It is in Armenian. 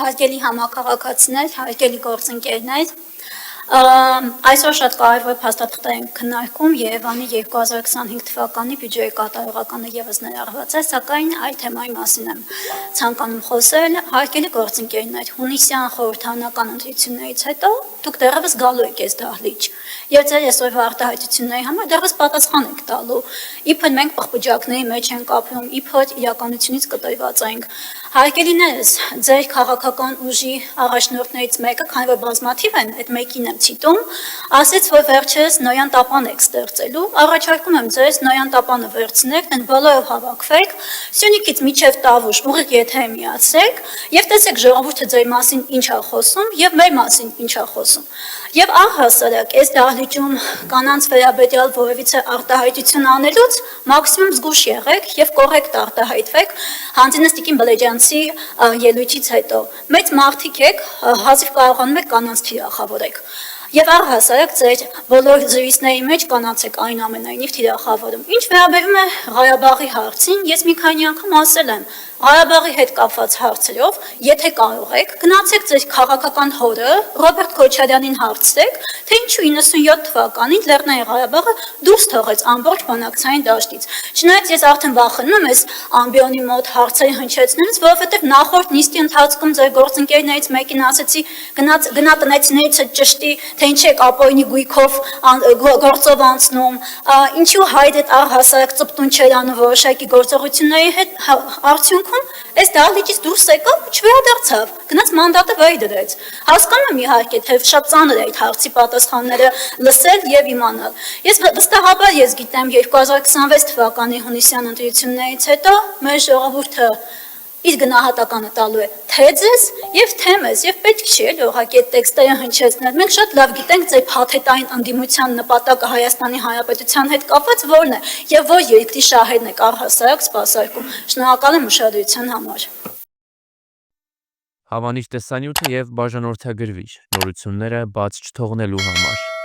Հարգելի համակարգացիներ, հարգելի գործընկերներ, այսօր շատ կարևոր փաստաթղթեր ենք քննարկում Երևանի 2025 թվականի բյուջեի կատարողականը ևս ներառված է, սակայն այլ թեմայի մասին եմ ցանկանում խոսել։ Հարգելի գործընկերներ, հունիսյան խորհրդարանական ընտրություններից հետո դուք դեռևս գալու եք այս դահլիճ եւ ձեր այսօրվա արտահայտությունների համար դեռևս պատասխան եք տալու։ Իբր մենք պղպջակների մեջ ենք ապրում, իբր իրականությունից կտրված ենք։ Հարգելիներս, ձեր քաղաքական ուժի առաջնորդներից մեկը, քանի որ բազմաթիվ են, այդ մեկին եմ ցիտում, ասաց, որ վերջերս Նոյան տապան եք ստեղծելու, առաջարկում եմ ձեզ Նոյան տապանը վերցնեք, դեն բոլորով հավաքվեք, Սյունիքից մինչև Տավուշ ուղիղ եթեր միացեք եւ տեսեք ժողովուրդը ձեր մասին ինչ է խոսում եւ մեր մասին ինչ է խոսում։ Եվ առհասարակ այս դահլիճում կանանց վերաբերյալ որևիցե արտահայտություն անելուց մաքսիմում զգույշ եղեք եւ կոռեկտ արտահայտվեք Հանձինես Տիկին Բլեջյանցի ելույթից հետո։ Մեծ մարդիկ եք, հազիվ կարողանում եք կանանց թիրախավորեք։ Եվ առհասարակ ձեր բոլոր զրույցների մեջ կանանց եք այնուամենայնիվ թիրախավորում։ Ինչ վերաբերում է Ղարաբաղի հարցին, ես մի քանի անգամ ասել եմ, Ղարաբաղի հետ կապված հարցերով, եթե կարող եք, գնացեք ձեր քաղաքական հորը Ռոբերտ Քոչարյանին հարցրեք, թե ինչու 97 թվականին Լեռնային Ղարաբաղը դուրս թողեց ամբողջ բանակցային դաշտից։ Չնայած ես արդեն վախենում եմ այս ամբիոնի մոտ հարցերի հնչեցնելուց, որովհետև նախորդ նիստի ընթացքում ձեր գործընկերներից մեկին ասեցի, գնա տնեցիներից ճշտի, թե ինչ եք ապօրինի գույքով գործով անցնում, ինչու հայրդ առհասարակ ծպտուն չեր անում որոշակի գործողությունների հետ արդյունքում այս դահլիճից դուրս եկավ ու չվերադարձավ, գնաց մանդատը վայր դրեց։ Հասկանում եմ իհարկե, թե շատ ծանր է այդ հարցի պատասխանները լսել եւ իմանալ։ Ես վստահաբար գիտեմ 2026 թվականի հունիսյան ընտրություններից հետո մեր ժողովուրդը իր գնահատականը տալու է թե ձեզ եւ թե մեզ եւ պետք չի էլ ուղղակի այդ տեքստերը հնչեցնել։ Մենք շատ լավ գիտենք ձեր փաթեթային ընդդիմության նպատակը Հայաստանի Հանրապետության հետ կապված որն է եւ որ երկրի շահերն եք առհասարակ սպասարկում։ Շնորհակալ եմ ուշադրության համար։ Հավանիչ տեսանյութը եւ բաժանորդագրվիչ նորությունները բաց չթողնելու համար։